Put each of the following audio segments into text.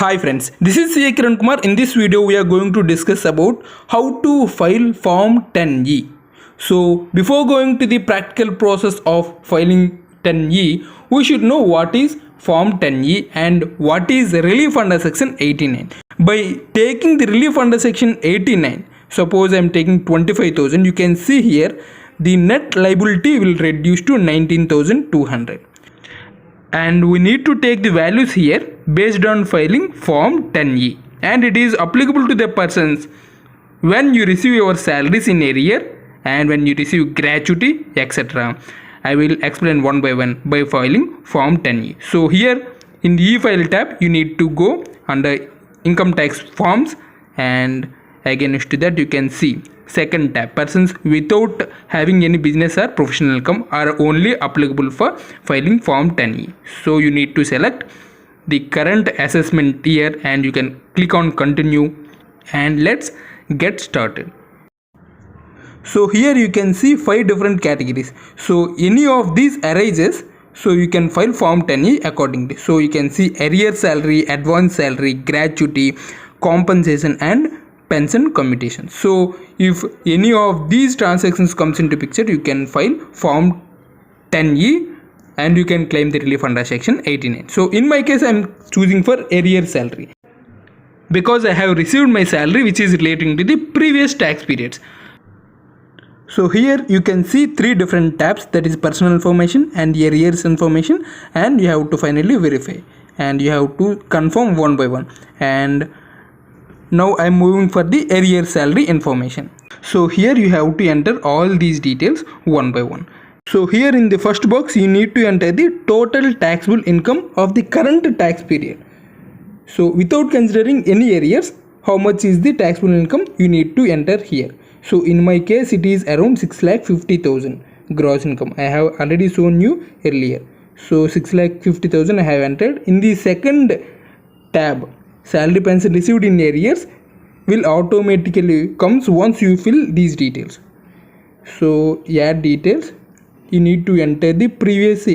Hi friends, this is CA Kiran Kumar. In this video we are going to discuss about how to file Form 10E. So before going to the practical process of filing 10E, we should know what is Form 10E and what is Relief Under Section 89. By taking the Relief Under Section 89, suppose I am taking 25,000, you can see here the net liability will reduce to 19,200. And we need to take the values here based on filing Form 10E, and it is applicable to the persons when you receive your salaries in arrear and when you receive gratuity, etc. I will explain one by one by filing Form 10E. So here in the e-file tab you need to go under income tax forms, and against that you can see second tab, persons without having any business or professional income are only applicable for filing Form 10E. So you need to select the current assessment year and you can click on continue, and let's get started. So here you can see 5 different categories. So any of these arises, so you can file Form 10E accordingly. So you can see arrear salary, advance salary, gratuity, compensation and pension commutation. So if any of these transactions comes into picture, you can file Form 10E and you can claim the relief under Section 89. So in my case I am choosing for arrear salary because I have received my salary which is relating to the previous tax periods. So here you can see 3 different tabs, that is personal information and arrears information, and you have to finally verify and you have to confirm one by one. And now I am moving for the arrear salary information. So here you have to enter all these details one by one. So here in the first box you need to enter the total taxable income of the current tax period. So without considering any arrears, how much is the taxable income you need to enter here. So in my case it is around 6,50,000 gross income. I have already shown you earlier. So 6,50,000 I have entered. In the second tab, salary pension received in arrears will automatically comes once you fill these details. So add details, you need to enter the previous.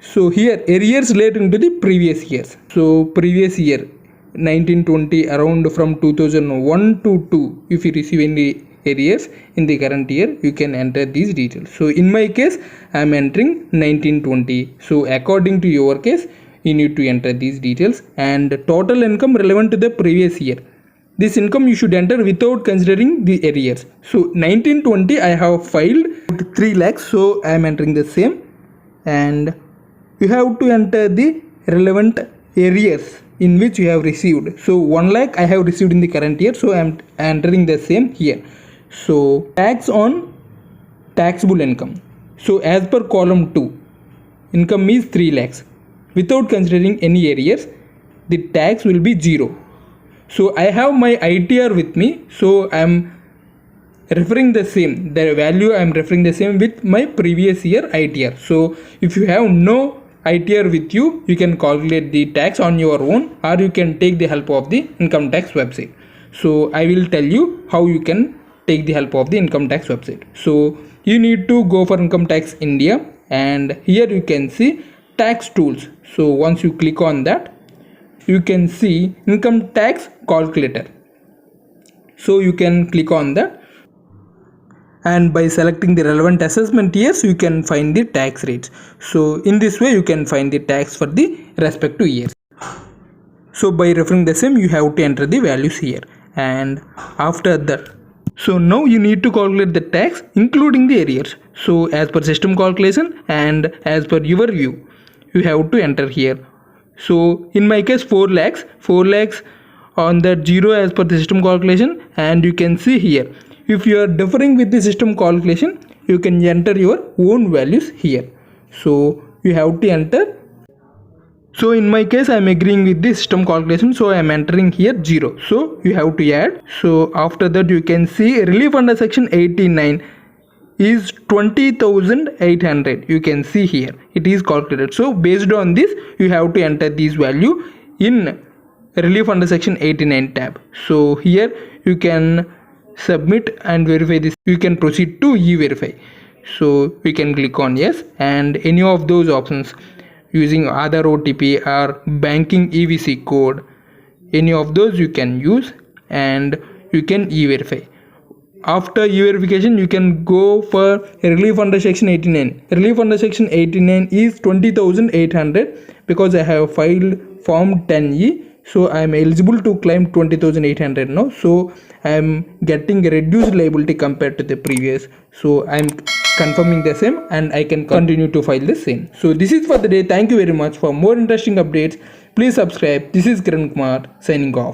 So here arrears relating to the previous years. So previous year 1920, around from 2001 to 2, if you receive any arrears in the current year, you can enter these details. So in my case I am entering 1920. So according to your case you need to enter these details, and total income relevant to the previous year. This income you should enter without considering the arrears. So 1920 I have filed 3 lakhs, so I am entering the same, and you have to enter the relevant arrears in which you have received. So 1 lakh I have received in the current year, so I am entering the same here. So tax on taxable income. So as per column 2, income is 3 lakhs. Without considering any arrears, the tax will be 0. So I have my ITR with me, so I am referring the same, the value I am referring the same with my previous year ITR. So if you have no ITR with you, you can calculate the tax on your own, or you can take the help of the income tax website. So I will tell you how you can take the help of the income tax website. So you need to go for Income Tax India, and here you can see tax tools. So once you click on that, you can see income tax calculator. So you can click on that, and by selecting the relevant assessment years you can find the tax rates. So in this way you can find the tax for the respective years. So by referring the same you have to enter the values here, and after that, so now you need to calculate the tax including the arrears. So as per system calculation and as per your view, you have to enter here. So in my case 4 lakhs on that 0 as per the system calculation, and you can see here if you are differing with the system calculation you can enter your own values here. So you have to enter. So in my case I am agreeing with the system calculation, so I am entering here 0. So you have to add. So after that you can see relief under Section 89 is 20,800. You can see here it is calculated. So based on this you have to enter this value in relief under Section 89 tab. So here you can submit and verify this. You can proceed to e-verify. So we can click on yes, and any of those options using Aadhaar OTP or banking EVC code, any of those you can use, and you can e-verify. After e-verification, you can go for relief under section 89. Relief under section 89 is 20,800 because I have filed form 10E, so I am eligible to claim 20,800 now. So I am getting a reduced liability compared to the previous, so I am confirming the same and I can continue to file the same. So this is for the day. Thank you very much. For more interesting updates, please subscribe. This is Kiran Kumar signing off.